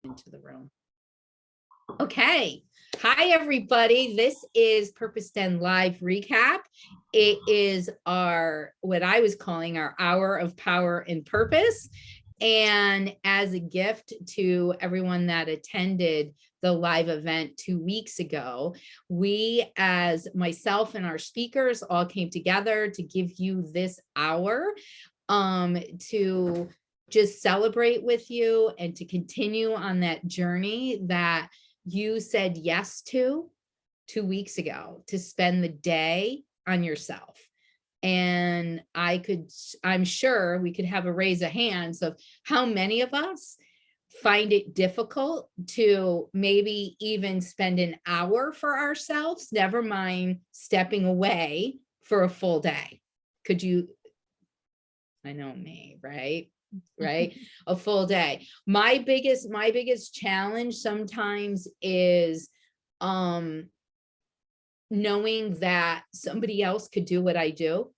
into the room. Okay. Hi, everybody. This is Purpose 10 Live Recap. It is what I was calling our Hour of Power and Purpose. And as a gift to everyone that attended the live event 2 weeks ago, we, as myself and our speakers, all came together to give you this hour to just celebrate with you and to continue on that journey that you said yes to 2 weeks ago, to spend the day on yourself. And I'm sure we could have a raise of hands of how many of us find it difficult to maybe even spend an hour for ourselves, never mind stepping away for a full day. Could you? I know me, right? Right? A full day. My biggest challenge sometimes is knowing that somebody else could do what I do,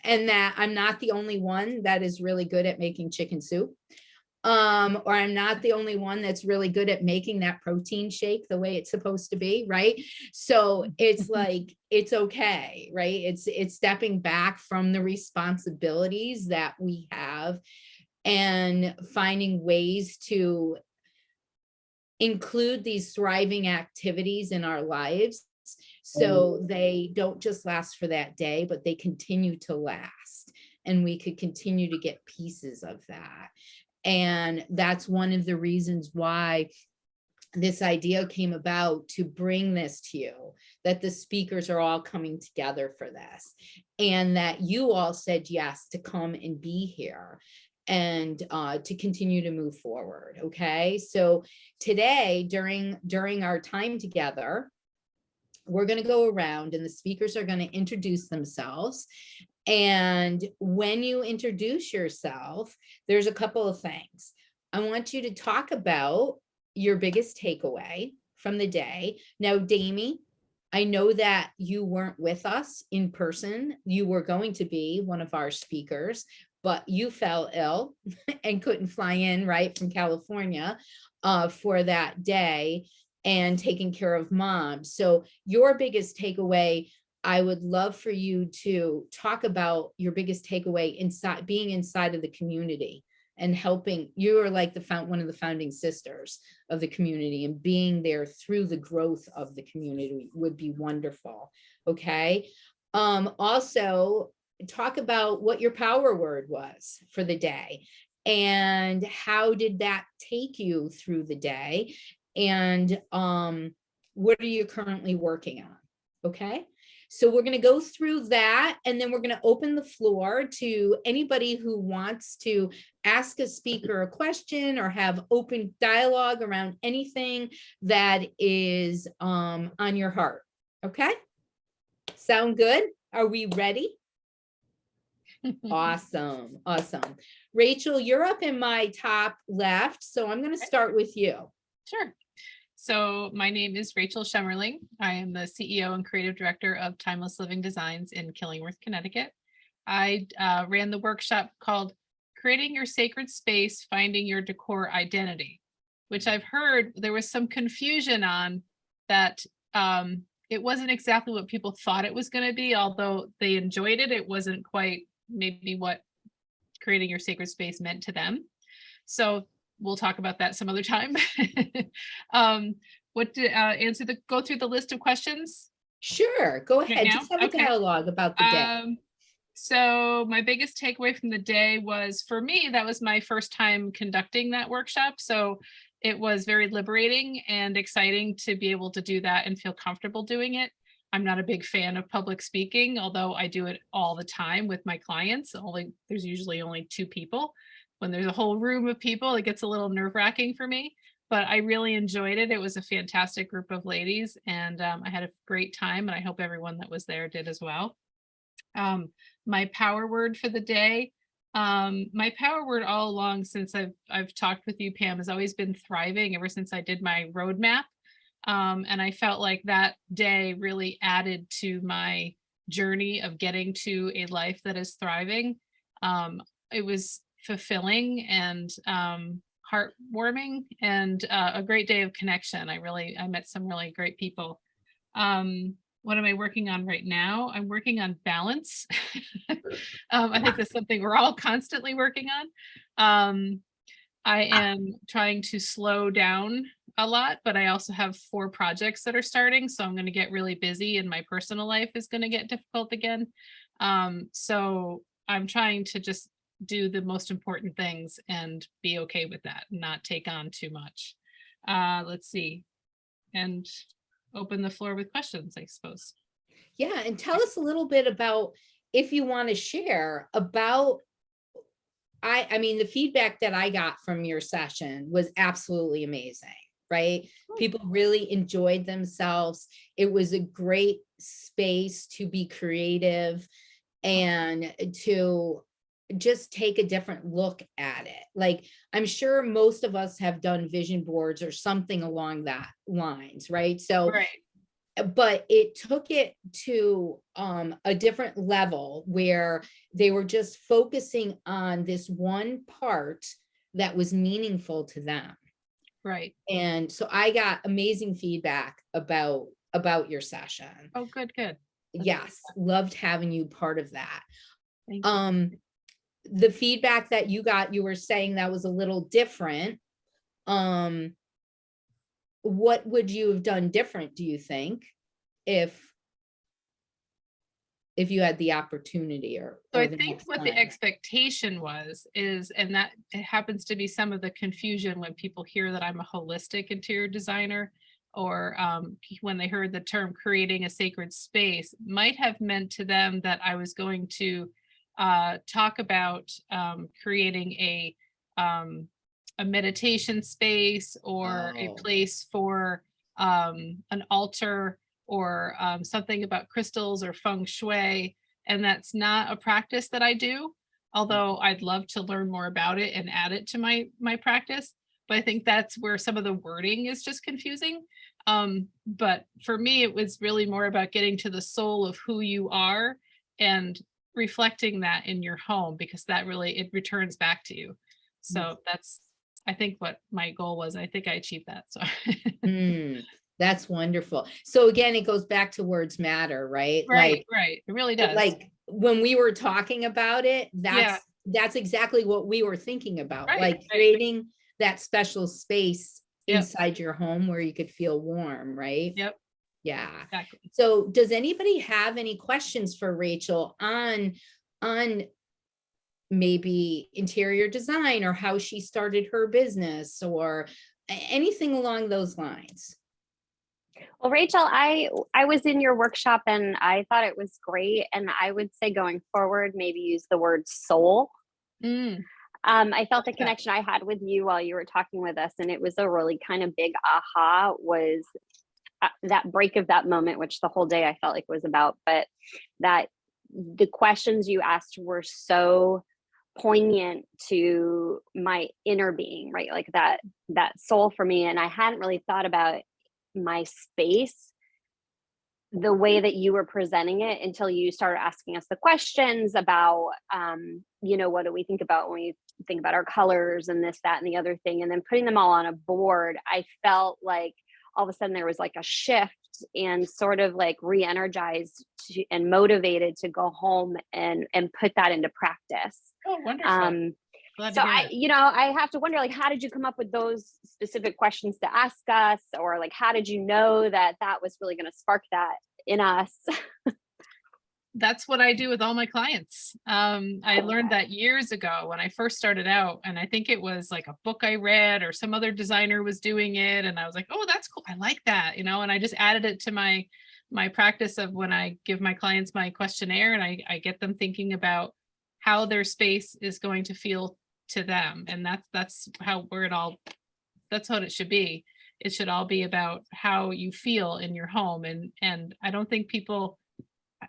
and that I'm not the only one that is really good at making chicken soup, or I'm not the only one that's really good at making that protein shake the way it's supposed to be, right? So it's like, it's okay, right? It's stepping back from the responsibilities that we have and finding ways to include these thriving activities in our lives so they don't just last for that day, but they continue to last, and we could continue to get pieces of that. And that's one of the reasons why this idea came about, to bring this to you, that the speakers are all coming together for this, and that you all said yes to come and be here and to continue to move forward. Okay, so today during our time together, we're going to go around and the speakers are going to introduce themselves. And when you introduce yourself, there's a couple of things. I want you to talk about your biggest takeaway from the day. Now, Damie, I know that you weren't with us in person. You were going to be one of our speakers, but you fell ill and couldn't fly in right from California for that day and taking care of mom. So your biggest takeaway, I would love for you to talk about your biggest takeaway inside, being inside of the community and helping. You are like one of the founding sisters of the community, and being there through the growth of the community would be wonderful. Okay. Also, talk about what your power word was for the day and how did that take you through the day, and what are you currently working on? Okay, so we're going to go through that, and then we're going to open the floor to anybody who wants to ask a speaker a question or have open dialogue around anything that is on your heart. Okay, sound good? Are we ready? Awesome. Rachel, you're up in my top left, so I'm going to start with you. Sure. So my name is Rachel Schemmerling. I am the CEO and creative director of Timeless Living Designs in Killingworth, Connecticut. I ran the workshop called Creating Your Sacred Space, Finding Your Decor Identity, which I've heard there was some confusion on that. It wasn't exactly what people thought it was going to be, although they enjoyed it. It wasn't quite maybe what creating your sacred space meant to them. So we'll talk about that some other time. Go through the list of questions? Sure, go ahead. Right now? Just have a dialogue about the day. So my biggest takeaway from the day was, for me, that was my first time conducting that workshop. So it was very liberating and exciting to be able to do that and feel comfortable doing it. I'm not a big fan of public speaking, although I do it all the time with my clients. There's usually only 2 people. When there's a whole room of people, it gets a little nerve-wracking for me, but I really enjoyed it. It was a fantastic group of ladies, and I had a great time, and I hope everyone that was there did as well. My power word for the day, my power word all along since I've talked with you, Pam, has always been thriving, ever since I did my roadmap. And I felt like that day really added to my journey of getting to a life that is thriving. It was fulfilling and heartwarming and a great day of connection. I met some really great people. What am I working on right now? I'm working on balance. I think that's something we're all constantly working on. I am trying to slow down a lot, but I also have 4 projects that are starting. So I'm going to get really busy and my personal life is going to get difficult again. So I'm trying to just do the most important things and be okay with that, and not take on too much. Let's see. And open the floor with questions, I suppose. Yeah, and tell us a little bit about, if you want to share about, I mean, the feedback that I got from your session was absolutely amazing, right? People really enjoyed themselves. It was a great space to be creative and to just take a different look at it. Like, I'm sure most of us have done vision boards or something along that lines, right? So, Right. but it took it to a different level where they were just focusing on this one part that was meaningful to them. Right. And so I got amazing feedback about your session. Oh, good. Yes, loved having you part of that. Thank you. The feedback that you got, you were saying that was a little different. What would you have done different, do you think, if you had the opportunity? So I the think next what the time? expectation is, and that it happens to be some of the confusion when people hear that I'm a holistic interior designer, or when they heard the term creating a sacred space, might have meant to them that I was going to talk about creating a meditation space, or a place for an altar, or something about crystals or feng shui. And that's not a practice that I do, although I'd love to learn more about it and add it to my practice. But I think that's where some of the wording is just confusing. But for me, it was really more about getting to the soul of who you are and reflecting that in your home, because that really, it returns back to you. So that's, I think, what my goal was. I think I achieved that. So That's wonderful. So again, it goes back to words matter, right? right. It really does. Like when we were talking about it, Yeah. that's exactly what we were thinking about, Right, like right. creating that special space Yep. inside your home where you could feel warm, right? Yep. Yeah. Exactly. So does anybody have any questions for Rachel on maybe interior design, or how she started her business, or anything along those lines? Well, Rachel, I was in your workshop and I thought it was great. And I would say going forward, maybe use the word soul. I felt the connection I had with you while you were talking with us, and it was a really kind of big aha, was that break of that moment, which the whole day I felt like was about, but that the questions you asked were so poignant to my inner being, right? Like that soul for me. And I hadn't really thought about my space the way that you were presenting it until you started asking us the questions about what do we think about when we think about our colors and this, that, and the other thing, and then putting them all on a board. I felt like all of a sudden there was like a shift, and sort of like re-energized and motivated to go home and put that into practice. Oh, wonderful. So I have to wonder, like, how did you come up with those specific questions to ask us? Or like, how did you know that was really going to spark that in us? That's what I do with all my clients. I learned that years ago when I first started out, and I think it was like a book I read or some other designer was doing it. And I was like, oh, that's cool. I like that, and I just added it to my practice of when I give my clients my questionnaire, and I get them thinking about how their space is going to feel to them. And that's how that's what it should be. It should all be about how you feel in your home. And I don't think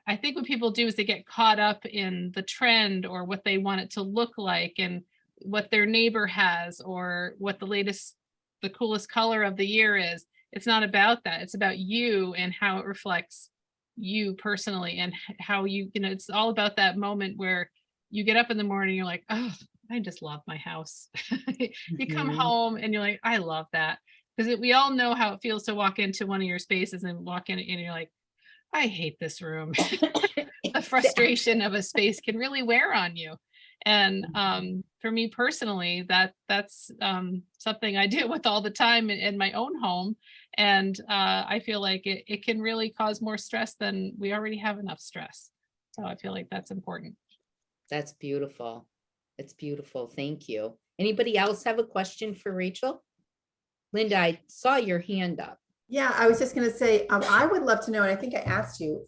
I think what people do is they get caught up in the trend, or what they want it to look like, and what their neighbor has, or what the coolest color of the year is. It's not about that. It's about you and how it reflects you personally, and how it's all about that moment where you get up in the morning, you're like, oh, I just love my house. You come Mhm. home and you're like, I love that. Because we all know how it feels to walk into one of your spaces and walk in and you're like, I hate this room. The frustration of a space can really wear on you. And for me personally, that's something I deal with all the time in my own home. And I feel like it can really cause more stress than we already have enough stress. So I feel like that's important. That's beautiful. It's beautiful. Thank you. Anybody else have a question for Rachel? Linda, I saw your hand up. Yeah, I was just going to say, I would love to know, and I think I asked you,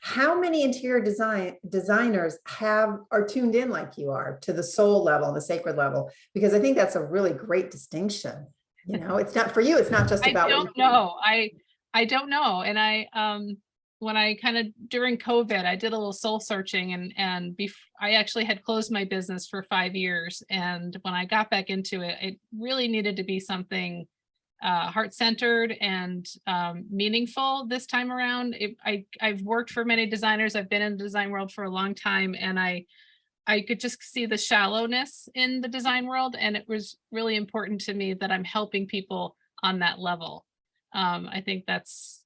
how many interior designers are tuned in like you are to the soul level, the sacred level? Because I think that's a really great distinction. You know, it's not for you. It's not just about. I don't know. I don't know. And when I kind of during COVID, I did a little soul searching and I actually had closed my business for 5 years. And when I got back into it, it really needed to be something heart-centered and meaningful this time around. I've worked for many designers. I've been in the design world for a long time, and I could just see the shallowness in the design world, and it was really important to me that I'm helping people on that level. I think that's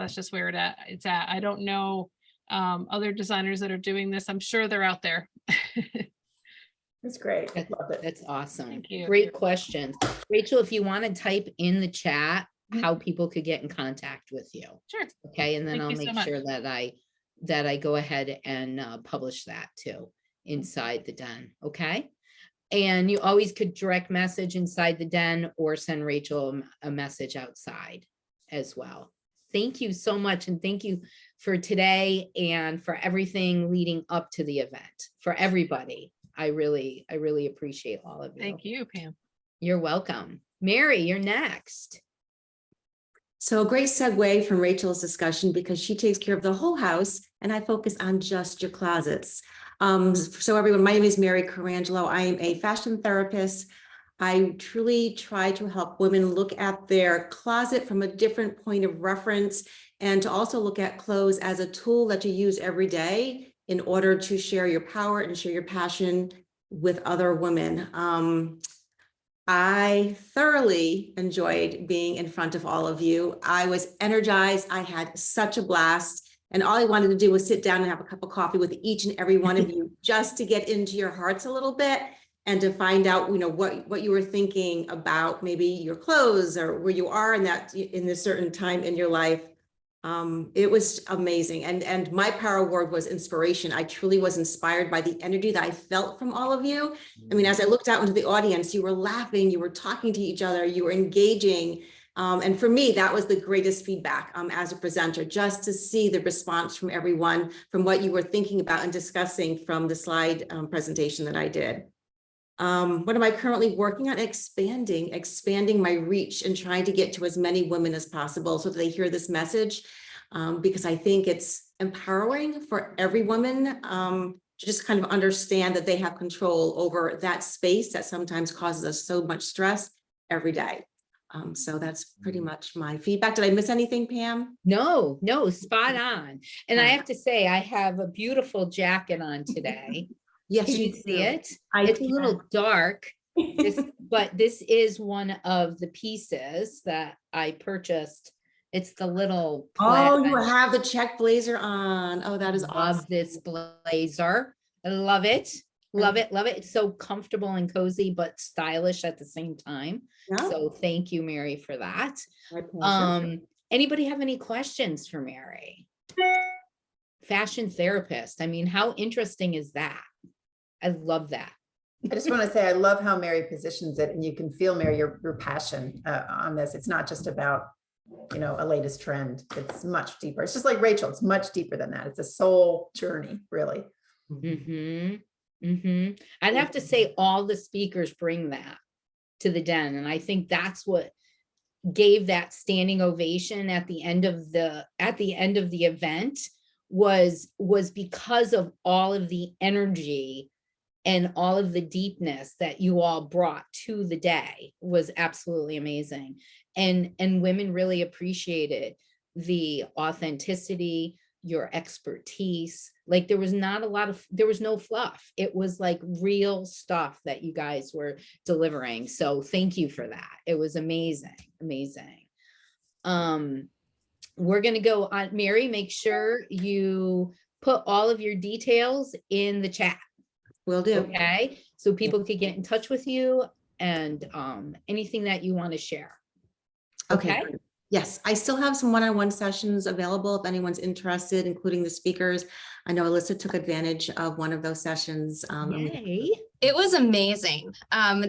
just where it's at. I don't know other designers that are doing this. I'm sure they're out there. That's great. I That- love it. That's awesome. Thank you. Great questions. Rachel, if you want to type in the chat how people could get in contact with you. Sure. Okay, and then Thank I'll you so make much. sure that I go ahead and publish that too inside the den. Okay. And you always could direct message inside the den or send Rachel a message outside as well. Thank you so much. And thank you for today and for everything leading up to the event for everybody. I really appreciate all of you. Thank you, Pam. You're welcome. Mary, you're next. So a great segue from Rachel's discussion because she takes care of the whole house and I focus on just your closets. So everyone, my name is Mary Carangelo. I am a fashion therapist. I truly try to help women look at their closet from a different point of reference and to also look at clothes as a tool that you use every day in order to share your power and share your passion with other women. I thoroughly enjoyed being in front of all of you. I was energized. I had such a blast. And all I wanted to do was sit down and have a cup of coffee with each and every one of you just to get into your hearts a little bit and to find out, you know, what you were thinking about maybe your clothes or where you are in this certain time in your life. It was amazing. And my power word was inspiration. I truly was inspired by the energy that I felt from all of you. I mean, as I looked out into the audience, you were laughing, you were talking to each other, you were engaging. And for me, that was the greatest feedback as a presenter, just to see the response from everyone, from what you were thinking about and discussing from the slide presentation that I did. What am I currently working on? Expanding my reach and trying to get to as many women as possible so that they hear this message, because I think it's empowering for every woman to just kind of understand that they have control over that space that sometimes causes us so much stress every day. So that's pretty much my feedback. Did I miss anything, Pam? No, spot on. And I have to say, I have a beautiful jacket on today. Yes, Can you do. see it? I It's a can. little dark, but this is one of the pieces that I purchased. It's the little Oh, you plaid. have the check blazer on. Oh, that is Love awesome. this blazer. I love it. Love it. Love it. It's so comfortable and cozy, but stylish at the same time. Yeah, So thank you, Mary, for that. my pleasure. Anybody have any questions for Mary? Fashion therapist. I mean, how interesting is that? I love that. I just want to say, I love how Mary positions it, and you can feel, Mary, your passion on this. It's not just about, you know, a latest trend. It's much deeper. It's just like Rachel. It's much deeper than that. It's a soul journey, really. I'd have to say all the speakers bring that to the den, and I think that's what gave that standing ovation at the end of the event was because of all of the energy and all of the deepness that you all brought to the day. Was absolutely amazing. And women really appreciated the authenticity, your expertise, Like there was no fluff. It was like real stuff that you guys were delivering. So thank you for that. It was amazing. We're going to go on. Mary, make sure you put all of your details in the chat. Will do. Okay. So people could get in touch with you and anything that you want to share. Okay. Yes, I still have some one-on-one sessions available if anyone's interested, including the speakers. I know Alyssa took advantage of one of those sessions. Yay. It was amazing.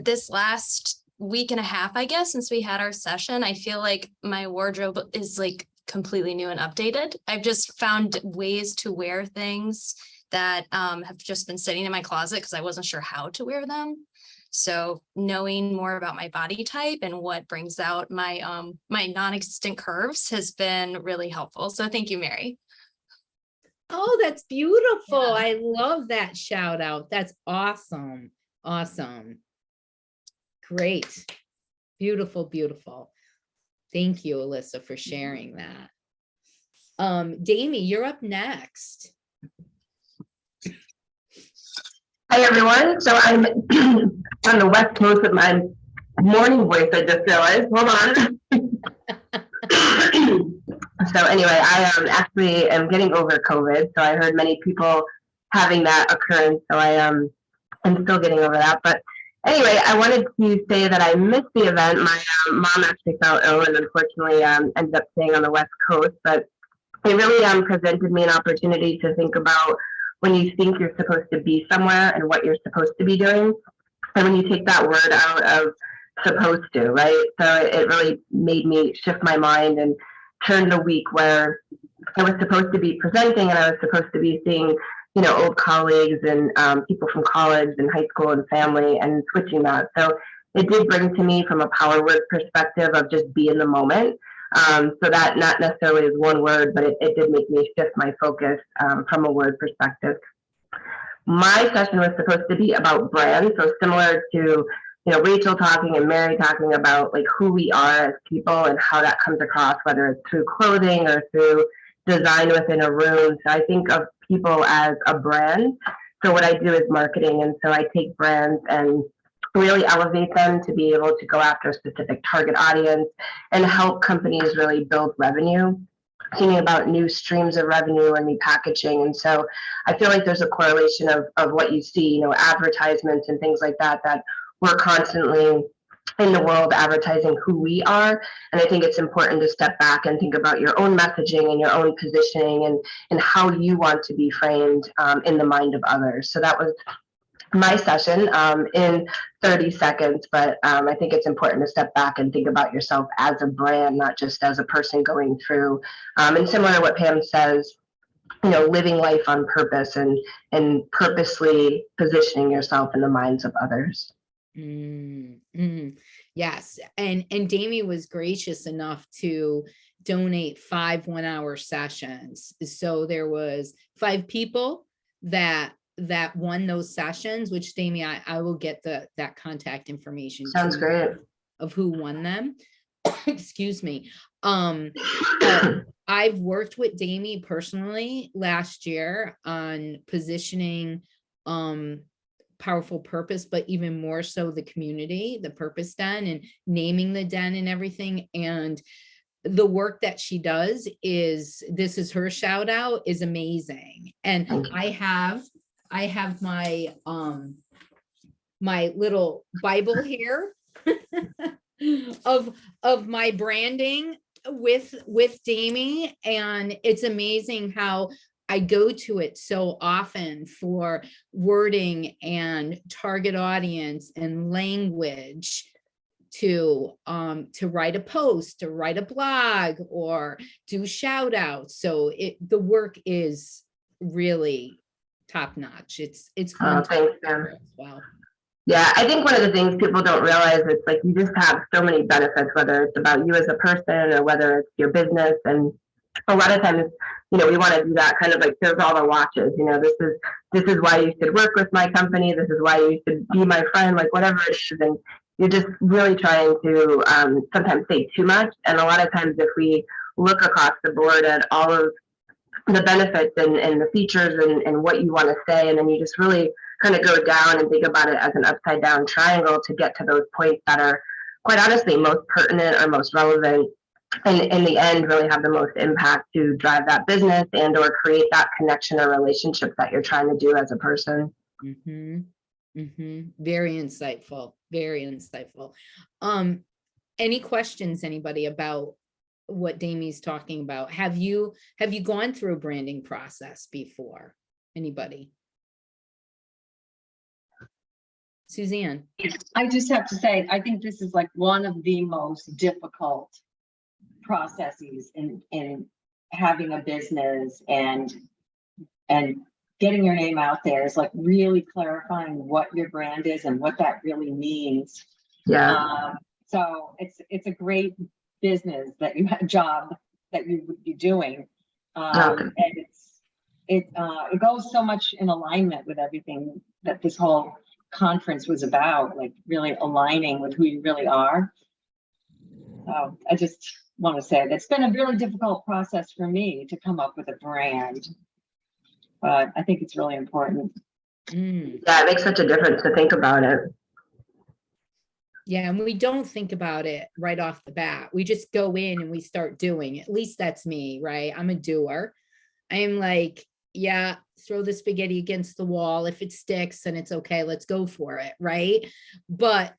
This last week and a half, I guess, since we had our session, I feel like my wardrobe is like completely new and updated. I've just found ways to wear things that have just been sitting in my closet because I wasn't sure how to wear them. So knowing more about my body type and what brings out my my non-existent curves has been really helpful. So thank you, Mary. Oh, that's beautiful. Yeah. I love that shout out. That's awesome. Awesome. Great. Beautiful, beautiful. Thank you, Alyssa, for sharing that. Damie, you're up next. Hi, everyone. So I'm on the West Coast with my morning voice, I just realized. Hold on. So anyway, I actually am getting over COVID. So I heard many people having that occurrence. So I'm still getting over that. But anyway, I wanted to say that I missed the event. My mom actually fell ill and unfortunately ended up staying on the West Coast. But it really presented me an opportunity to think about when you think you're supposed to be somewhere and what you're supposed to be doing. And when you take that word out of supposed to, right? So it really made me shift my mind and turn the week where I was supposed to be presenting and I was supposed to be seeing, you know, old colleagues and people from college and high school and family, and switching that. So it did bring to me from a power word perspective of just be in the moment. So that not necessarily is one word, but it did make me shift my focus from a word perspective. My session was supposed to be about brand. So similar to, you know, Rachel talking and Mary talking about like who we are as people and how that comes across, whether it's through clothing or through design within a room. So I think of people as a brand. So what I do is marketing. And so I take brands and really elevate them to be able to go after a specific target audience and help companies really build revenue, thinking about new streams of revenue or new packaging. And so I feel like there's a correlation of what you see, you know, advertisements and things like that, that we're constantly in the world advertising who we are. And I think it's important to step back and think about your own messaging and your own positioning and how you want to be framed in the mind of others. So that was my session in 30 seconds, but I think it's important to step back and think about yourself as a brand, not just as a person going through. And similar to what Pam says, you know, living life on purpose and purposely positioning yourself in the minds of others. Yes, and Damie was gracious enough to donate 5 one-hour sessions. So there was 5 people that won those sessions, which Damie, I will get that contact information. Sounds great. Of who won them. Excuse me. I've worked with Damie personally last year on positioning Powerful Purpose, but even more so the community, the Purpose Den, and naming the den and everything. And the work that she does this is her shout out, is amazing. And I have my my little Bible here of my branding with Damie, and it's amazing how I go to it so often for wording and target audience and language to write a post, to write a blog, or do shout outs. So the work is really top notch. It's fun Thanks, Pam. as well. Yeah, I think one of the things people don't realize is like you just have so many benefits, whether it's about you as a person or whether it's your business. And a lot of times, you know, we want to do that kind of like, here's all the watches, you know, this is why you should work with my company. This is why you should be my friend, like whatever it is. And you're just really trying to sometimes say too much. And a lot of times if we look across the board at all of the benefits and the features and what you want to say. And then you just really kind of go down and think about it as an upside down triangle to get to those points that are quite honestly most pertinent or most relevant, and in the end really have the most impact to drive that business and or create that connection or relationship that you're trying to do as a person. Very insightful, very insightful. Any questions, anybody, about what Damie's talking about? Have you gone through a branding process before? Anybody? Suzanne? I just have to say, I think this is like one of the most difficult processes in having a business, and getting your name out there is like really clarifying what your brand is and what that really means. Yeah. So it's a great business that you have, job that you would be doing, and it goes so much in alignment with everything that this whole conference was about, like really aligning with who you really are. So I just want to say that it's been a really difficult process for me to come up with a brand, but I think it's really important. Yeah, it makes such a difference to think about it. Yeah, and we don't think about it right off the bat. We just go in and we start doing. At least that's me, right? I'm a doer. I am like, yeah, throw the spaghetti against the wall. If it sticks, then it's okay. Let's go for it, right? But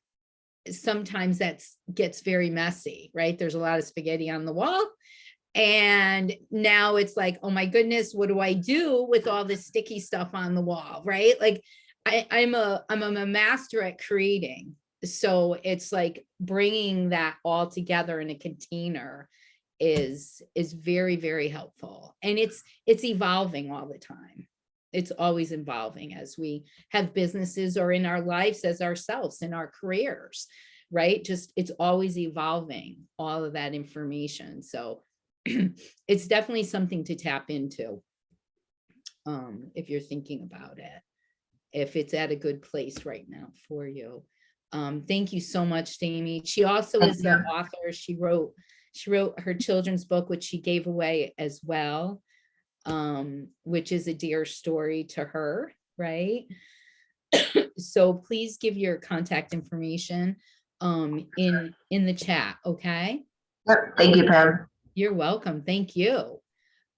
sometimes that gets very messy, right? There's a lot of spaghetti on the wall. And now it's like, oh my goodness, what do I do with all this sticky stuff on the wall, right? Like I'm a master at creating. So it's like bringing that all together in a container is very, very helpful. And it's evolving all the time. It's always evolving as we have businesses or in our lives as ourselves, in our careers, right? Just, it's always evolving, all of that information. So it's definitely something to tap into if you're thinking about it, if it's at a good place right now for you. Thank you so much, Damie. She also is an author. She wrote her children's book, which she gave away as well, which is a dear story to her, right? So please give your contact information in the chat, okay? Yep. Thank you, Pam. You're welcome. Thank you.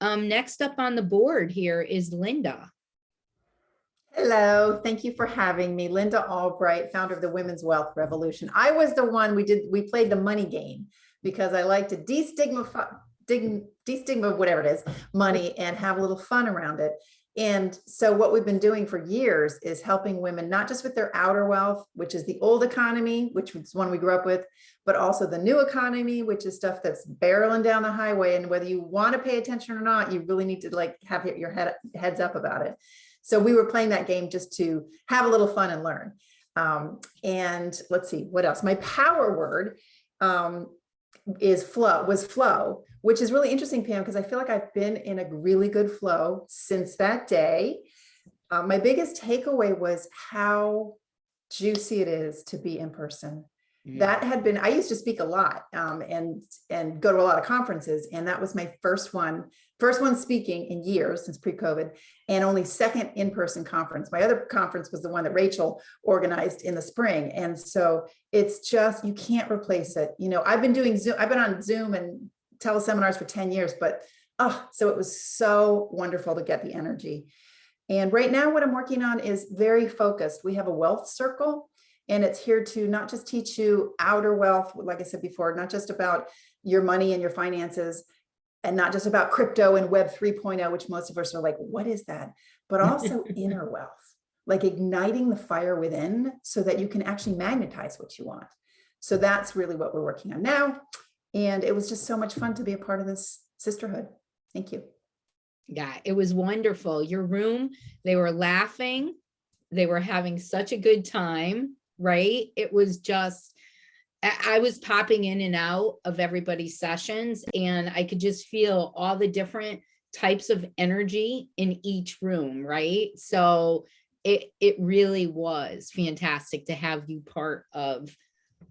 Next up on the board here is Linda. Hello, thank you for having me. Linda Albright, founder of the Women's Wealth Revolution. I was the one we played the money game because I like to destigmatize whatever it is, money, and have a little fun around it. And so what we've been doing for years is helping women, not just with their outer wealth, which is the old economy, which was one we grew up with, but also the new economy, which is stuff that's barreling down the highway. And whether you want to pay attention or not, you really need to like have your heads up about it. So we were playing that game just to have a little fun and learn. And let's see, what else? My power word was flow, which is really interesting, Pam, because I feel like I've been in a really good flow since that day. My biggest takeaway was how juicy it is to be in person. That had been, I used to speak a lot and go to a lot of conferences. And that was my first one speaking in years since pre-COVID, and only second in-person conference. My other conference was the one that Rachel organized in the spring. And so it's just, you can't replace it. You know, I've been doing Zoom, I've been on Zoom and teleseminars for 10 years, but so it was so wonderful to get the energy. And right now what I'm working on is very focused. We have a wealth circle, and it's here to not just teach you outer wealth, like I said before, not just about your money and your finances, and not just about crypto and Web 3.0, which most of us are like, what is that? But also inner wealth, like igniting the fire within so that you can actually magnetize what you want. So that's really what we're working on now. And it was just so much fun to be a part of this sisterhood. Thank you. Yeah, it was wonderful. Your room, they were laughing. They were having such a good time, right? It was just, I was popping in and out of everybody's sessions, and I could just feel all the different types of energy in each room, right? So it really was fantastic to have you part of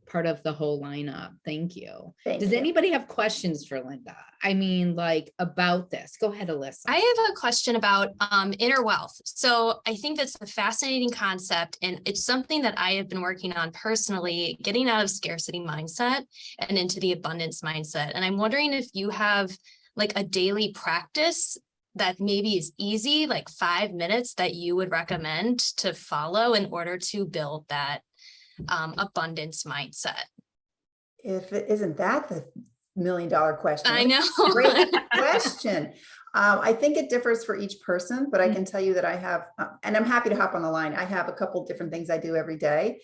part of the whole lineup. Thank you. Thank Does you. anybody have questions for Linda? I mean, like about this? Go ahead, Alyssa. I have a question about inner wealth. So I think that's a fascinating concept, and it's something that I have been working on personally, getting out of scarcity mindset and into the abundance mindset. And I'm wondering if you have like a daily practice that maybe is easy, like 5 minutes, that you would recommend to follow in order to build that abundance mindset. If it isn't that the $1 million question. I know. Great question. I think it differs for each person, but I can tell you that I have, and I'm happy to hop on the line. I have a couple different things I do every day.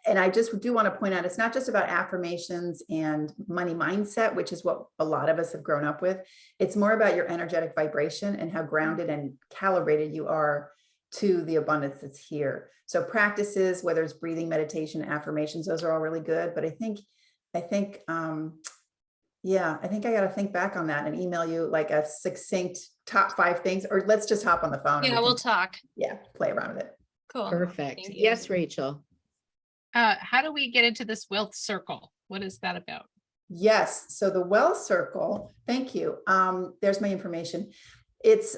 And I just do want to point out, it's not just about affirmations and money mindset, which is what a lot of us have grown up with. It's more about your energetic vibration and how grounded and calibrated you are to the abundance that's here. So practices, whether it's breathing, meditation, affirmations, those are all really good. But I think I got to think back on that and email you like a succinct top 5 things, or let's just hop on the phone. Yeah, we'll talk. Yeah, play around with it. Cool. Perfect. Thank you. Yes, Rachel. How do we get into this wealth circle? What is that about? Yes. So the Wealth Circle, thank you. There's my information. It's,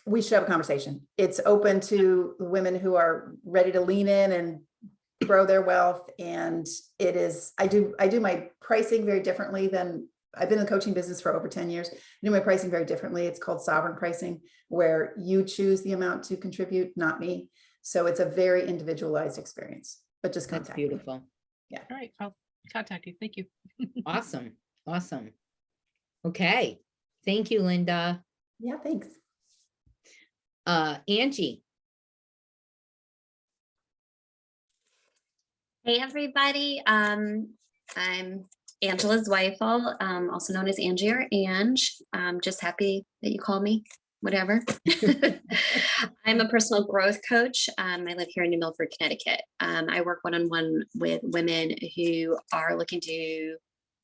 we should have a conversation. It's open to women who are ready to lean in and grow their wealth. And it is, I do my pricing very differently than, I've been in the coaching business for over 10 years. I do my pricing very differently. It's called sovereign pricing, where you choose the amount to contribute, not me. So it's a very individualized experience, but just That's contact me. beautiful. All right, I'll contact you. Thank you. Awesome. Awesome. Okay. Thank you, Linda. Yeah, thanks. Angie. Hey everybody, I'm Angela Zweifel, also known as Angie or Ange. I'm just happy that you call me, whatever. I'm a personal growth coach. I live here in New Milford, Connecticut. I work one-on-one with women who are looking to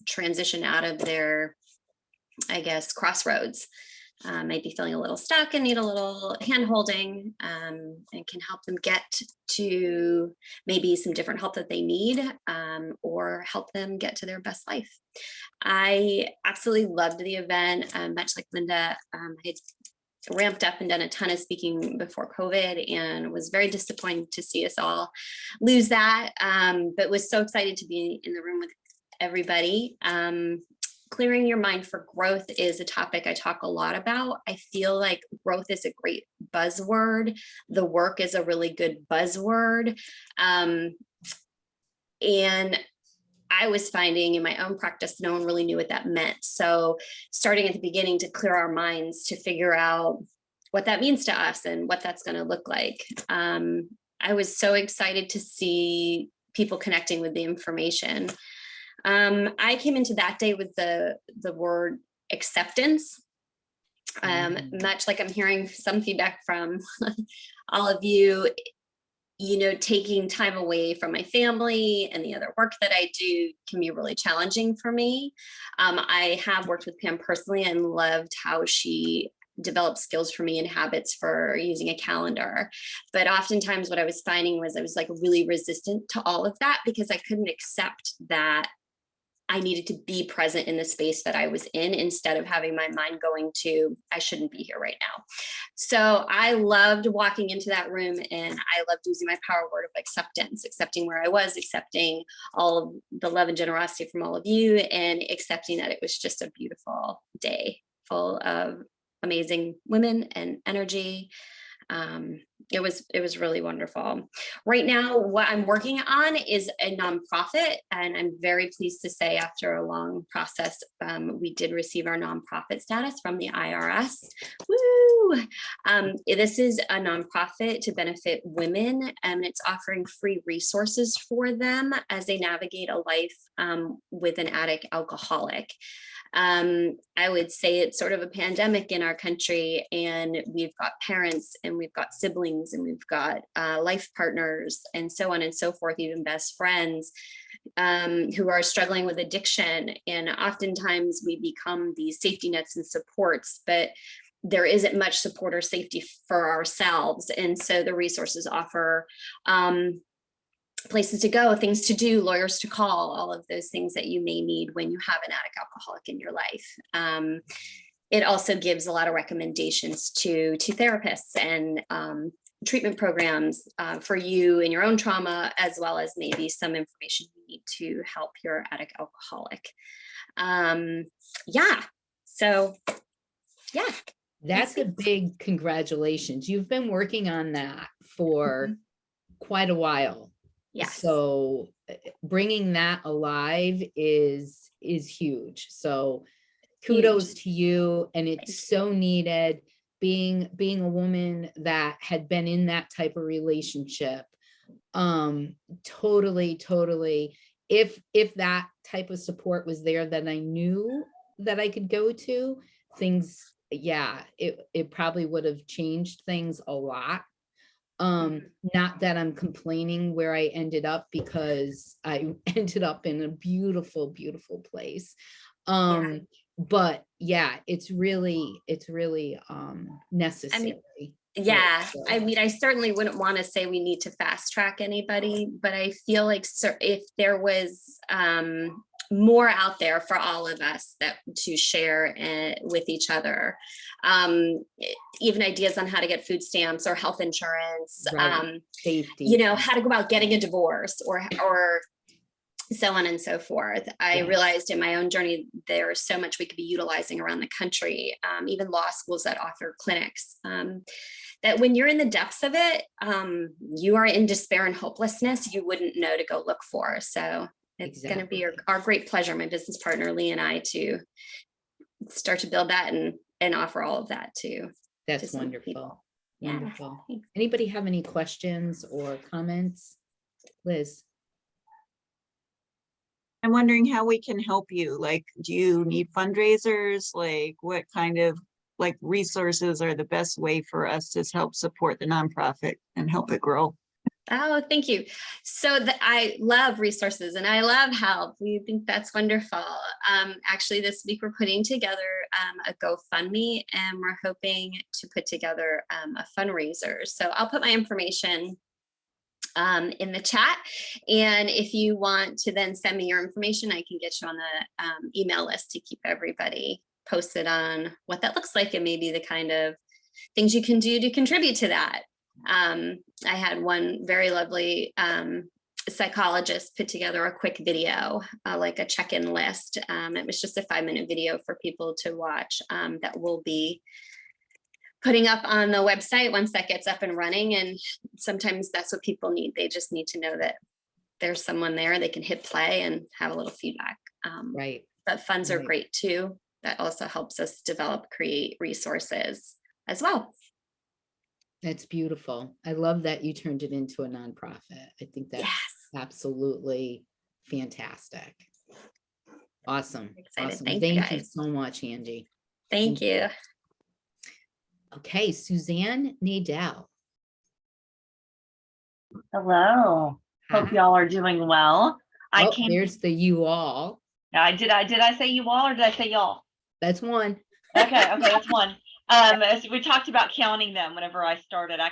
transition out of their, I guess, crossroads. Might be feeling a little stuck and need a little hand holding, and can help them get to maybe some different help that they need, or help them get to their best life. I absolutely loved the event. Much like Linda, I had ramped up and done a ton of speaking before COVID and was very disappointed to see us all lose that, but was so excited to be in the room with everybody. Clearing your mind for growth is a topic I talk a lot about. I feel like growth is a great buzzword. The work is a really good buzzword. And I was finding in my own practice, no one really knew what that meant. So starting at the beginning to clear our minds to figure out what that means to us and what that's going to look like. I was so excited to see people connecting with the information. I came into that day with the word acceptance, much like I'm hearing some feedback from all of you, taking time away from my family and the other work that I do can be really challenging for me. I have worked with Pam personally and loved how she developed skills for me and habits for using a calendar. But oftentimes what I was finding was I was like really resistant to all of that because I couldn't accept that I needed to be present in the space that I was in instead of having my mind going to, I shouldn't be here right now. So I loved walking into that room and I loved using my power word of acceptance, accepting where I was, accepting all of the love and generosity from all of you, and accepting that it was just a beautiful day full of amazing women and energy. It was really wonderful. Right now, what I'm working on is a nonprofit, and I'm very pleased to say after a long process, we did receive our nonprofit status from the IRS. Woo! This is a nonprofit to benefit women, and it's offering free resources for them as they navigate a life with an addict alcoholic. I would say it's sort of a pandemic in our country, and we've got parents and we've got siblings and we've got life partners and so on and so forth, even best friends who are struggling with addiction. And oftentimes we become these safety nets and supports, but there isn't much support or safety for ourselves. And so the resources offer places to go, things to do, lawyers to call, all of those things that you may need when you have an addict alcoholic in your life. It also gives a lot of recommendations to therapists and treatment programs for you and your own trauma, as well as maybe some information you need to help your addict alcoholic. Yeah. So, yeah. That's a big congratulations. You've been working on that for quite a while. Yes. So bringing that alive is huge. So kudos to you. And it's so needed, being a woman that had been in that type of relationship. Totally. If that type of support was there that I knew that I could go to, things, it probably would have changed things a lot. Not that I'm complaining where I ended up, because I ended up in a beautiful, beautiful place. But yeah, it's really necessary. I mean, I certainly wouldn't want to say we need to fast track anybody, but I feel like if there was more out there for all of us that to share with each other, even ideas on how to get food stamps or health insurance, safety, how to go about getting a divorce or so on and so forth. I realized in my own journey, there is so much we could be utilizing around the country, even law schools that offer clinics, that when you're in the depths of it, you are in despair and hopelessness, you wouldn't know to go look for. So it's going to be our great pleasure, my business partner, Lee, and I, to start to build that and offer all of that to. That's wonderful. Wonderful. Anybody have any questions or comments? Liz? I'm wondering how we can help you. Like, do you need fundraisers? Like, what kind of resources are the best way for us to help support the nonprofit and help it grow? Oh, thank you. So I love resources and I love help. We think that's wonderful. Actually, this week we're putting together a GoFundMe, and we're hoping to put together a fundraiser. So I'll put my information in the chat. And if you want to then send me your information, I can get you on the email list to keep everybody posted on what that looks like and maybe the kind of things you can do to contribute to that. I had one very lovely psychologist put together a quick video, like a check-in list. It was just a 5-minute video for people to watch that we'll be putting up on the website once that gets up and running. And sometimes that's what people need. They just need to know that there's someone there, they can hit play and have a little feedback. But funds are great too. That also helps us create resources as well. That's beautiful. I love that you turned it into a nonprofit. I think that's absolutely fantastic. Awesome. Awesome. Thank you so much, Angie. Thank you. Okay, Suzanne Nadell. Hello. Hope y'all are doing well. There's the you all. Did I say you all or did I say y'all? That's one. Okay, that's one. So we talked about counting them whenever I started. I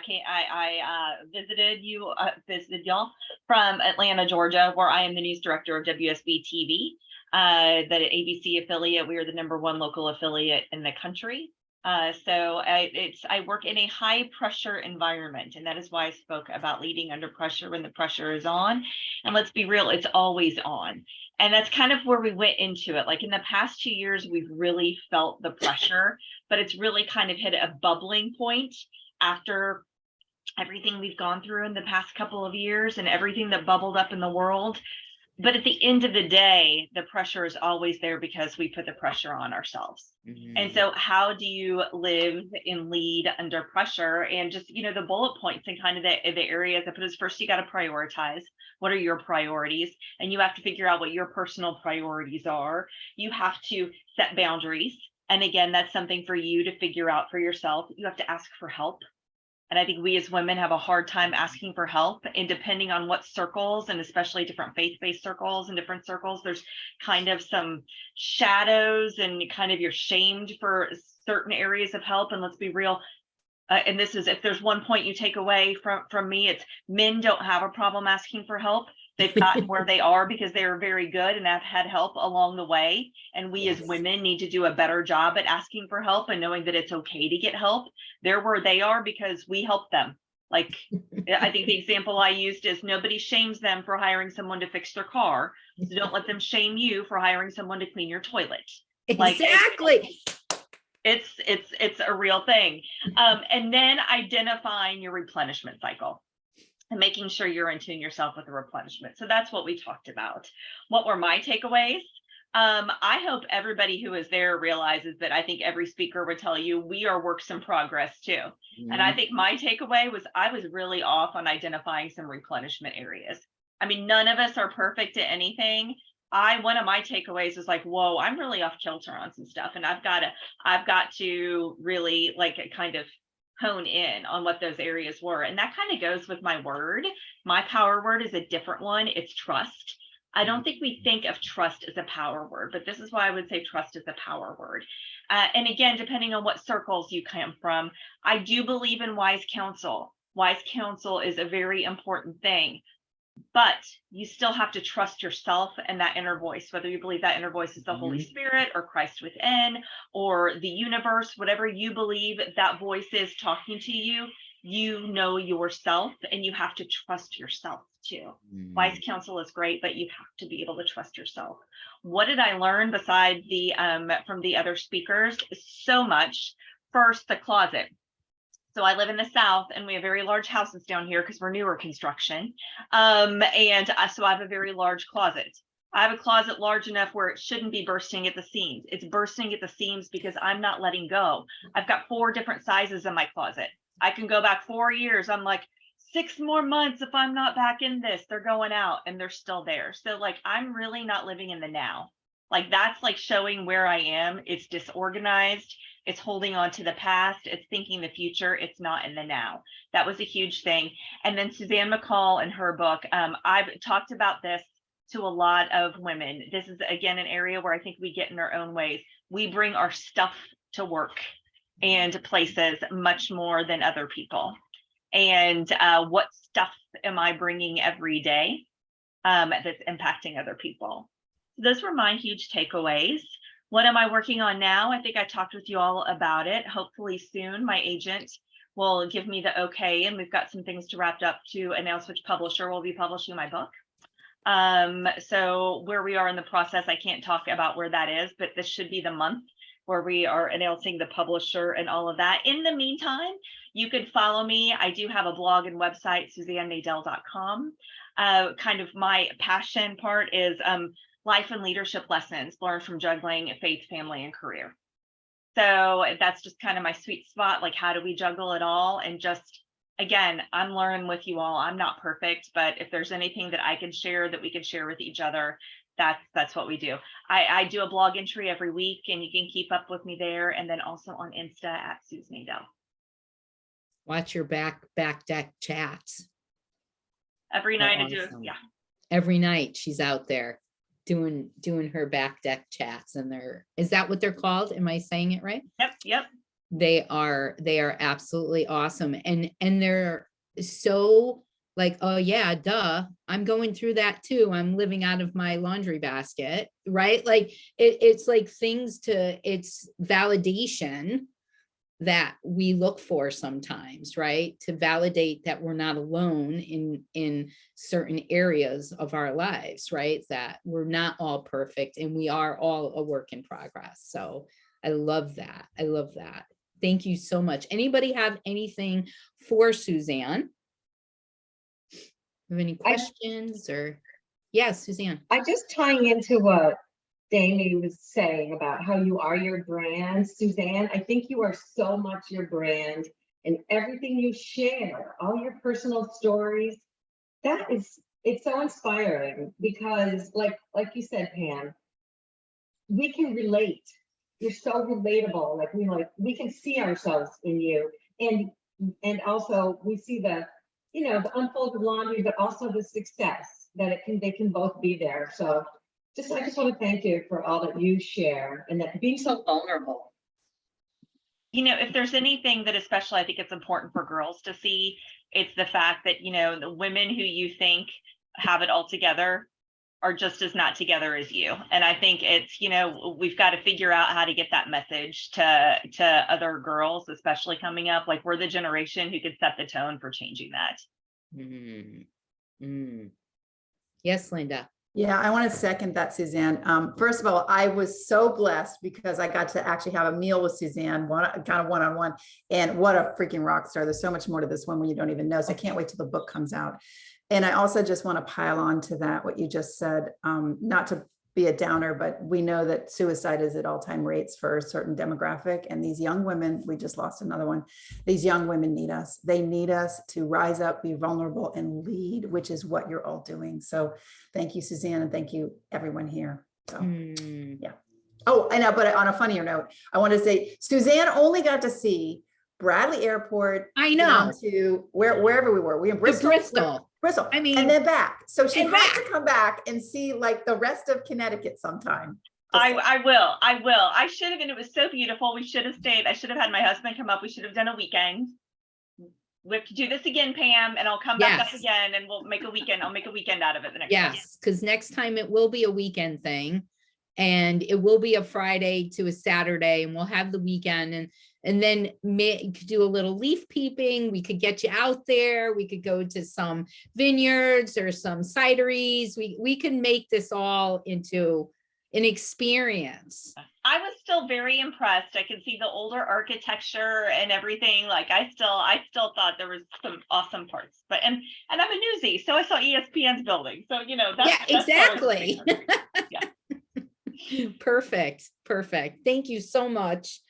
visited y'all from Atlanta, Georgia, where I am the news director of WSB TV, the ABC affiliate. We are the #1 local affiliate in the country. So I work in a high pressure environment, and that is why I spoke about leading under pressure when the pressure is on. And let's be real, it's always on. And that's kind of where we went into it. Like in the past 2 years, we've really felt the pressure, but it's really kind of hit a bubbling point after everything we've gone through in the past couple of years and everything that bubbled up in the world. But at the end of the day, the pressure is always there because we put the pressure on ourselves. And so how do you live and lead under pressure? And just, the bullet points and kind of the areas I put is, first, you got to prioritize. What are your priorities? And you have to figure out what your personal priorities are. You have to set boundaries. And again, that's something for you to figure out for yourself. You have to ask for help. And I think we as women have a hard time asking for help. And depending on what circles, and especially different faith-based circles and different circles, there's kind of some shadows and kind of you're shamed for certain areas of help. And let's be real, and this is, if there's one point you take away from me, it's men don't have a problem asking for help. They've gotten where they are because they are very good and have had help along the way. And we as women need to do a better job at asking for help and knowing that it's okay to get help. They're where they are because we help them. Like, I think the example I used is nobody shames them for hiring someone to fix their car. So don't let them shame you for hiring someone to clean your toilet. Exactly. It's a real thing. And then identifying your replenishment cycle and making sure you're in tune yourself with the replenishment. So that's what we talked about. What were my takeaways? I hope everybody who is there realizes that I think every speaker would tell you we are works in progress too. And I think my takeaway was I was really off on identifying some replenishment areas. I mean, none of us are perfect at anything. One of my takeaways is like, whoa, I'm really off kilter on some stuff. And I've got to really like kind of hone in on what those areas were. And that kind of goes with my word. My power word is a different one. It's trust. I don't think we think of trust as a power word, but this is why I would say trust is a power word. And again, depending on what circles you come from, I do believe in wise counsel. Wise counsel is a very important thing, but you still have to trust yourself and that inner voice, whether you believe that inner voice is the Holy Spirit or Christ within or the universe, whatever you believe that voice is talking to you, you know yourself and you have to trust yourself too. Wise counsel is great, but you have to be able to trust yourself. What did I learn beside the from the other speakers? So much. First, the closet. So I live in the South and we have very large houses down here because we're newer construction. So I have a very large closet. I have a closet large enough where it shouldn't be bursting at the seams. It's bursting at the seams because I'm not letting go. I've got 4 different sizes in my closet. I can go back 4 years. I'm like, 6 more months if I'm not back in this, they're going out and they're still there. So like, I'm really not living in the now. Like that's like showing where I am. It's disorganized. It's holding on to the past. It's thinking the future. It's not in the now. That was a huge thing. And then Suzanne McColl in her book, I've talked about this to a lot of women. This is again, an area where I think we get in our own ways. We bring our stuff to work and places much more than other people. And what stuff am I bringing every day that's impacting other people? Those were my huge takeaways. What am I working on now? I think I talked with you all about it. Hopefully soon my agent will give me the okay, and we've got some things to wrap up to announce which publisher will be publishing my book. So where we are in the process, I can't talk about where that is, but this should be the month where we are announcing the publisher and all of that. In the meantime, you could follow me. I do have a blog and website, SuzanneMadel.com. Kind of my passion part is life and leadership lessons learned from juggling faith, family, and career. So that's just kind of my sweet spot. Like, how do we juggle it all? And just, again, I'm learning with you all. I'm not perfect, but if there's anything that I can share that we can share with each other, that's what we do. I do a blog entry every week and you can keep up with me there. And then also on Insta at Suze Nadel. Watch your back deck chats. Every night I awesome. do, yeah. Every night she's out there doing her back deck chats, and is that what they're called? Am I saying it right? Yep. They are absolutely awesome. And they're so like, oh yeah, duh, I'm going through that too. I'm living out of my laundry basket, right? Like it's like it's validation that we look for sometimes, right? To validate that we're not alone in certain areas of our lives, right? That we're not all perfect and we are all a work in progress. So I love that. I love that. Thank you so much. Anybody have anything for Suzanne? Have any questions yes, Suzanne. I just tying into what Damie was saying about how you are your brand, Suzanne. I think you are so much your brand, and everything you share, all your personal stories, it's so inspiring because like you said, Pam, we can relate. You're so relatable. We can see ourselves in you, and also we see the unfolded laundry, but also the success that they can both be there. So I just want to thank you for all that you share and that being so vulnerable. you know, if there's anything that especially I think it's important for girls to see, it's the fact that, you know, the women who you think have it all together are just as not together as you. And I think it's, you know, we've got to figure out how to get that message to other girls, especially coming up. Like, we're the generation who could set the tone for changing that. Yes, Linda. Yeah, I want to second that, Suzanne. First of all, I was so blessed because I got to actually have a meal with Suzanne, kind of one-on-one, and what a freaking rock star. There's so much more to this one when you don't even know. So I can't wait till the book comes out. And I also just want to pile on to that, what you just said, not to be a downer, but we know that suicide is at all-time rates for a certain demographic. And these young women, we just lost another one. These young women need us. They need us to rise up, be vulnerable, and lead, which is what you're all doing. So thank you, Suzanne, and thank you, everyone here. So, yeah. Oh, I know, but on a funnier note, I want to say Suzanne only got to see Bradley Airport. I know. Down to wherever we were. We were in Bristol. Bristol. I mean, and then back. So she and has back. to come back and see like the rest of Connecticut sometime. I will. I should have, and it was so beautiful. We should have stayed. I should have had my husband come up. We should have done a weekend. We have to do this again, Pam, and I'll come back up again and we'll make a weekend. I'll make a weekend out of it the next time. Yes, because next time it will be a weekend thing. And it will be a Friday to a Saturday, and we'll have the weekend, and then could do a little leaf peeping. We could get you out there. We could go to some vineyards or some cideries. We can make this all into an experience. I was still very impressed. I could see the older architecture and everything. Like I still thought there was some awesome parts. But and I'm a newsie, so I saw ESPN's building. So you know that's exactly. Yeah. Perfect. Thank you so much.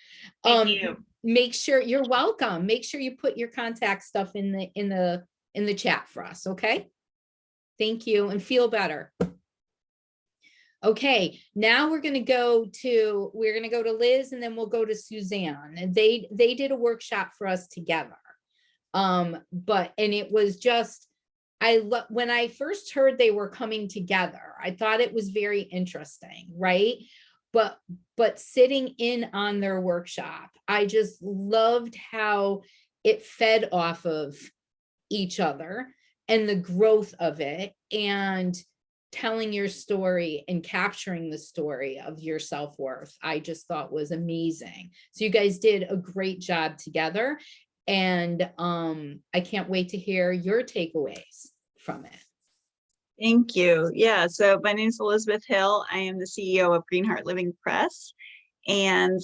Thank you. Make sure you're welcome. Make sure you put your contact stuff in the chat for us. Okay. Thank you, and feel better. Okay, now we're going to go to Liz, and then we'll go to Suzanne. And they did a workshop for us together. And it was just, when I first heard they were coming together, I thought it was very interesting, right? But sitting in on their workshop, I just loved how it fed off of each other and the growth of it, and telling your story and capturing the story of your self-worth, I just thought was amazing. So you guys did a great job together, and I can't wait to hear your takeaways from it. Thank you. Yeah, so my name is Elizabeth Hill. I am the CEO of Greenheart Living Press, and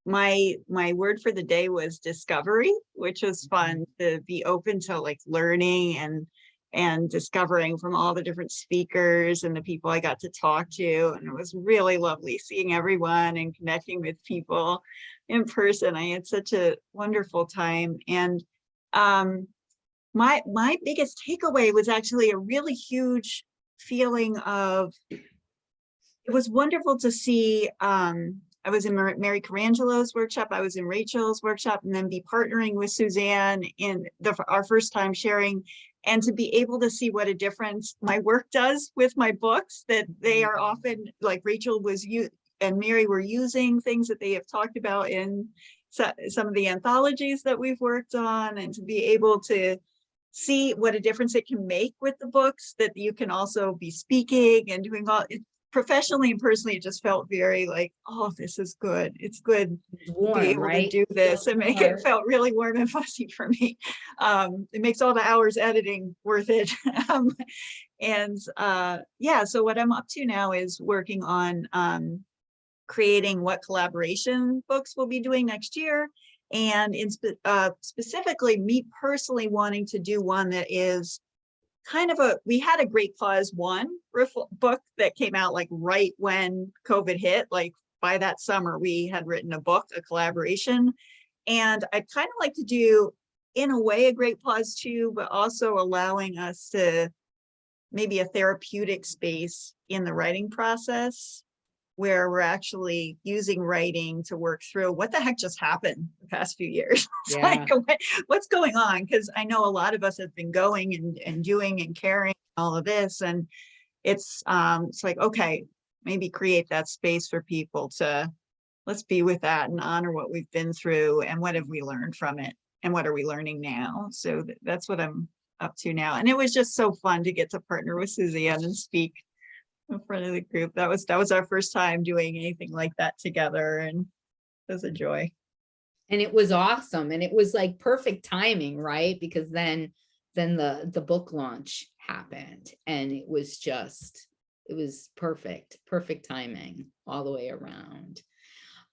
my word for the day was discovery, which was fun to be open to like learning and discovering from all the different speakers and the people I got to talk to. And it was really lovely seeing everyone and connecting with people in person. I had such a wonderful time. And my biggest takeaway was actually a really huge feeling of, it was wonderful to see, I was in Mary Carangelo's workshop, I was in Rachel's workshop, and then be partnering with Suzanne in our first time sharing, and to be able to see what a difference my work does with my books, that they are often, like Rachel and Mary were using things that they have talked about in some of the anthologies that we've worked on, and to be able to see what a difference it can make with the books, that you can also be speaking and doing all it professionally and personally. It just felt very like, oh, this is good. It's good to be able to do this and make it felt really warm and fuzzy for me. It makes all the hours editing worth it. Yeah, so what I'm up to now is working on creating what collaboration books we'll be doing next year. And specifically me personally wanting to do one that is kind of we had a Great Pause 1 book that came out like right when COVID hit. Like by that summer, we had written a book, a collaboration. And I'd kind of like to do, in a way, a Great Pause 2, but also allowing us to maybe a therapeutic space in the writing process, where we're actually using writing to work through what the heck just happened the past few years. It's like, what's going on? Because I know a lot of us have been going and doing and carrying all of this. And it's like, okay, maybe create that space for people to let's be with that and honor what we've been through and what have we learned from it and what are we learning now. So that's what I'm up to now. And it was just so fun to get to partner with Suzanne and speak in front of the group. That was our first time doing anything like that together, and it was a joy. And it was awesome. And it was like perfect timing, right? Because then the book launch happened, and it was perfect timing all the way around.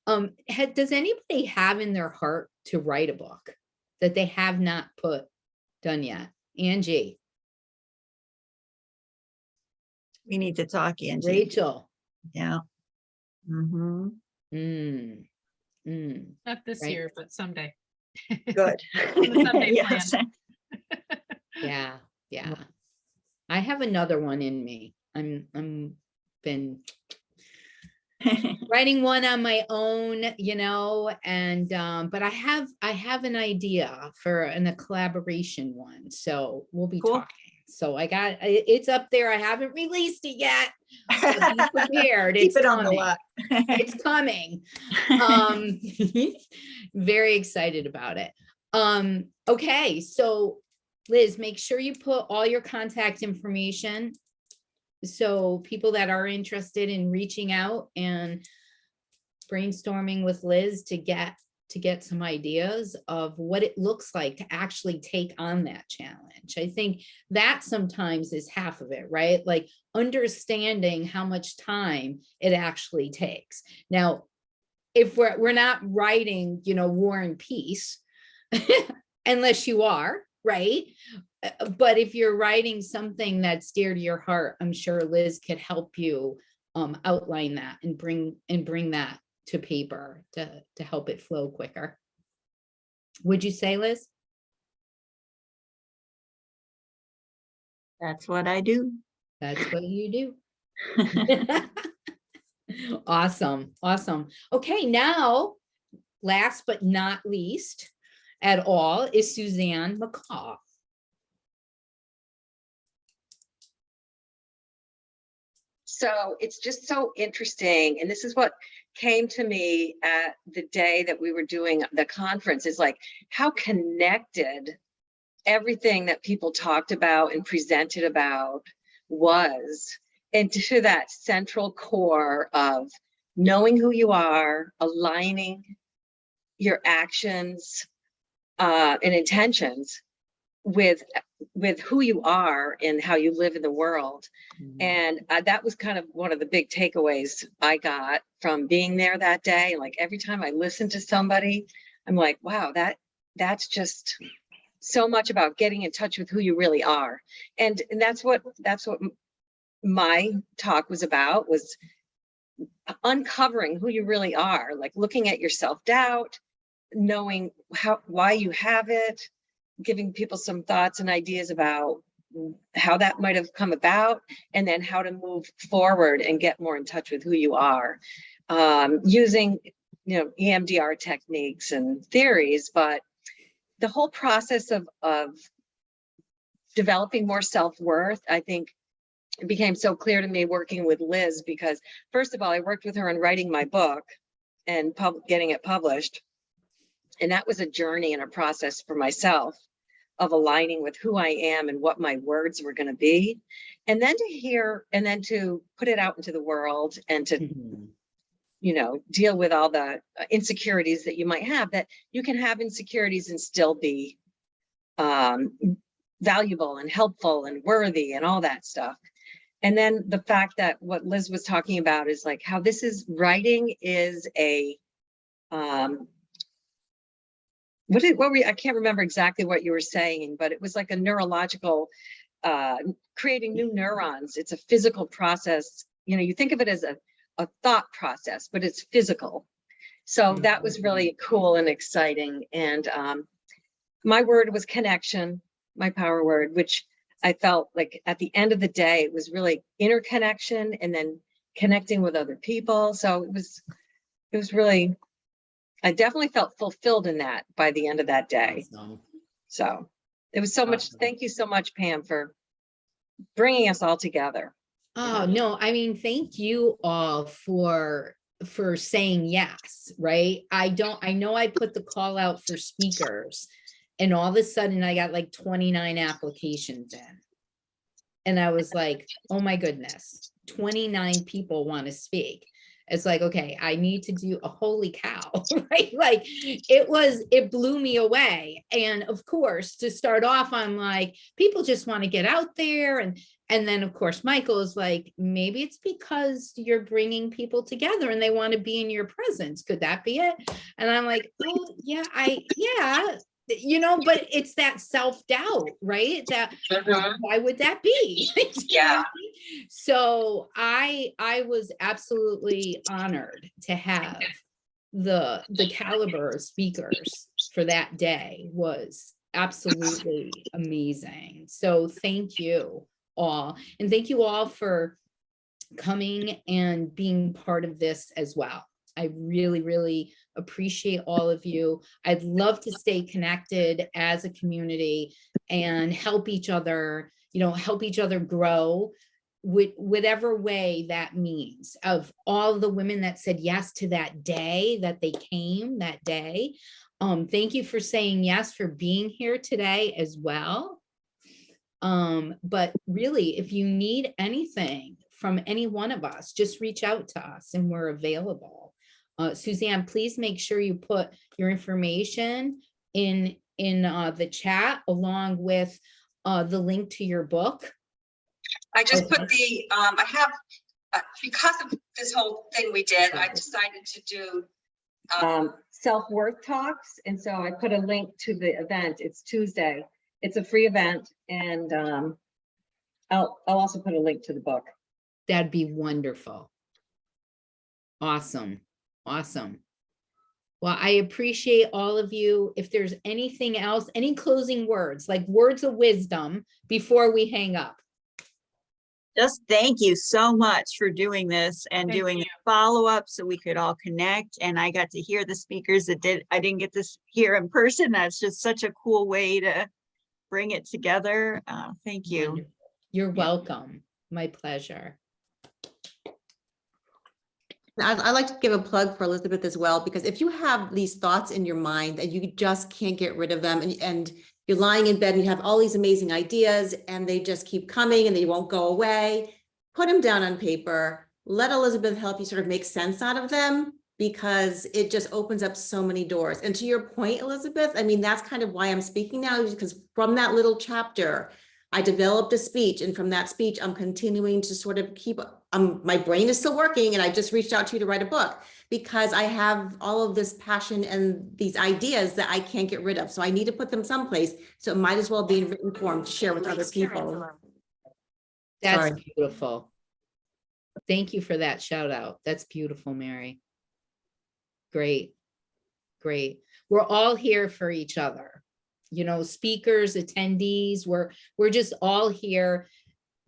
Does anybody have in their heart to write a book that they have not done yet? Angie. We need to talk, Angie. Rachel. Yeah. Mm-hmm. Not this Right. year, but someday. Good. The someday Yes. plan. Yeah. I have another one in me. I'm been writing one on my own, and but I have an idea for a collaboration one. So we'll be Cool. talking. So it's up there. I haven't released it yet. So be prepared. Keep It's it on the coming. lot. It's coming. Very excited about it. Okay, so Liz, make sure you put all your contact information so people that are interested in reaching out and brainstorming with Liz to get some ideas of what it looks like to actually take on that challenge. I think that sometimes is half of it, right? Like understanding how much time it actually takes. Now, if we're not writing, War and Peace, unless you are, right? But if you're writing something that's dear to your heart, I'm sure Liz could help you outline that and bring that to paper to help it flow quicker. Would you say, Liz? That's what I do. That's what you do. Awesome. Okay, now, last but not least at all is Suzanne McColl. So it's just so interesting. And this is what came to me at the day that we were doing the conference, is like how connected everything that people talked about and presented about was, and to that central core of knowing who you are, aligning your actions and intentions with who you are and how you live in the world. And that was kind of one of the big takeaways I got from being there that day. Like every time I listen to somebody, I'm like, wow, that's just so much about getting in touch with who you really are. And that's what my talk was about, was uncovering who you really are, like looking at your self-doubt, knowing why you have it, giving people some thoughts and ideas about how that might have come about, and then how to move forward and get more in touch with who you are, using EMDR techniques and theories. But the whole process of developing more self-worth, I think it became so clear to me working with Liz, because first of all, I worked with her on writing my book and getting it published. And that was a journey and a process for myself of aligning with who I am and what my words were going to be. And then to put it out into the world and to, deal with all the insecurities that you might have, that you can have insecurities and still be valuable and helpful and worthy and all that stuff. And then the fact that what Liz was talking about is like how writing is a, I can't remember exactly what you were saying, but it was like a neurological, creating new neurons. It's a physical process. You think of it as a thought process, but it's physical. So that was really cool and exciting. And my word was connection, my power word, which I felt like at the end of the day, it was really interconnection and then connecting with other people. So it was really, I definitely felt fulfilled in that by the end of that day. Awesome. So it was so much. Thank you so much, Pam, for bringing us all together. Oh, no, I mean, thank you all for saying yes, right? I know I put the call out for speakers, and all of a sudden I got like 29 applications in. And I was like, oh my goodness, 29 people want to speak. It's like, okay, I need to do a holy cow, right? Like it blew me away. And of course, to start off, I'm like, people just want to get out there. And then of course, Michael is like, maybe it's because you're bringing people together and they want to be in your presence. Could that be it? And I'm like, oh yeah, you know, but it's that self-doubt, right? That why would that be? Yeah. So I was absolutely honored to have the caliber of speakers for that day. Was absolutely amazing. So thank you all, and thank you all for coming and being part of this as well. I really, really appreciate all of you. I'd love to stay connected as a community and help each other, you know, help each other grow with whatever way that means. Of all the women that said yes to that day, that they came that day. Thank you for saying yes, for being here today as well. But really, if you need anything from any one of us, just reach out to us and we're available. Suzanne, please make sure you put your information in the chat along with the link to your book. I just put the, I have, because of this whole thing we did, I decided to do self-worth talks. And so I put a link to the event. It's Tuesday. It's a free event. And I'll also put a link to the book. That'd be wonderful. Awesome. Awesome. Well, I appreciate all of you. If there's anything else, any closing words, like words of wisdom before we hang up. Just thank you so much for doing this and doing a follow-up so we could all connect. And I got to hear the speakers that I didn't get to hear in person. That's just such a cool way to bring it together. Thank you. Wonderful. You're welcome. My pleasure. I'd like to give a plug for Elizabeth as well, because if you have these thoughts in your mind that you just can't get rid of them, and you're lying in bed and you have all these amazing ideas and they just keep coming and they won't go away, put them down on paper, let Elizabeth help you sort of make sense out of them, because it just opens up so many doors. And to your point, Elizabeth, I mean, that's kind of why I'm speaking now, because from that little chapter, I developed a speech, and from that speech, I'm continuing to sort of keep, my brain is still working, and I just reached out to you to write a book because I have all of this passion and these ideas that I can't get rid of. So I need to put them someplace. So it might as well be in written form to share with other people. That's beautiful. Thank you for that shout out. That's beautiful, Mary. Great. Great. We're all here for each other. You know, speakers, attendees, we're just all here.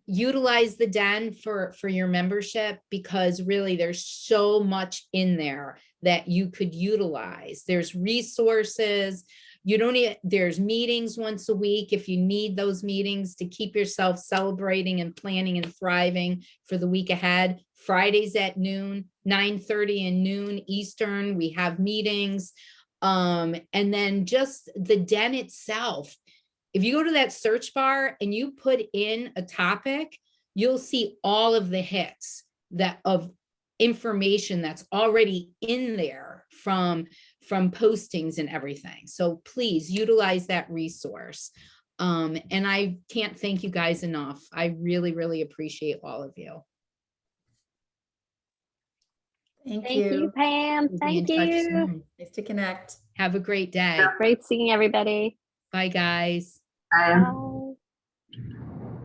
Utilize the Den for your membership, because really there's so much in there that you could utilize. There's resources. You don't need, there's meetings once a week if you need those meetings to keep yourself celebrating and planning and thriving for the week ahead. Fridays at noon, 9:30 and noon Eastern, we have meetings. And then just the Den itself. If you go to that search bar and you put in a topic, you'll see all of the hits of information that's already in there from postings and everything. So please utilize that resource. And I can't thank you guys enough. I really, really appreciate all of you. Thank you, you. Pam. We'll be in Thank touch you. soon. Nice to connect. Have a great day. Great seeing everybody. Bye, guys. Bye. Bye.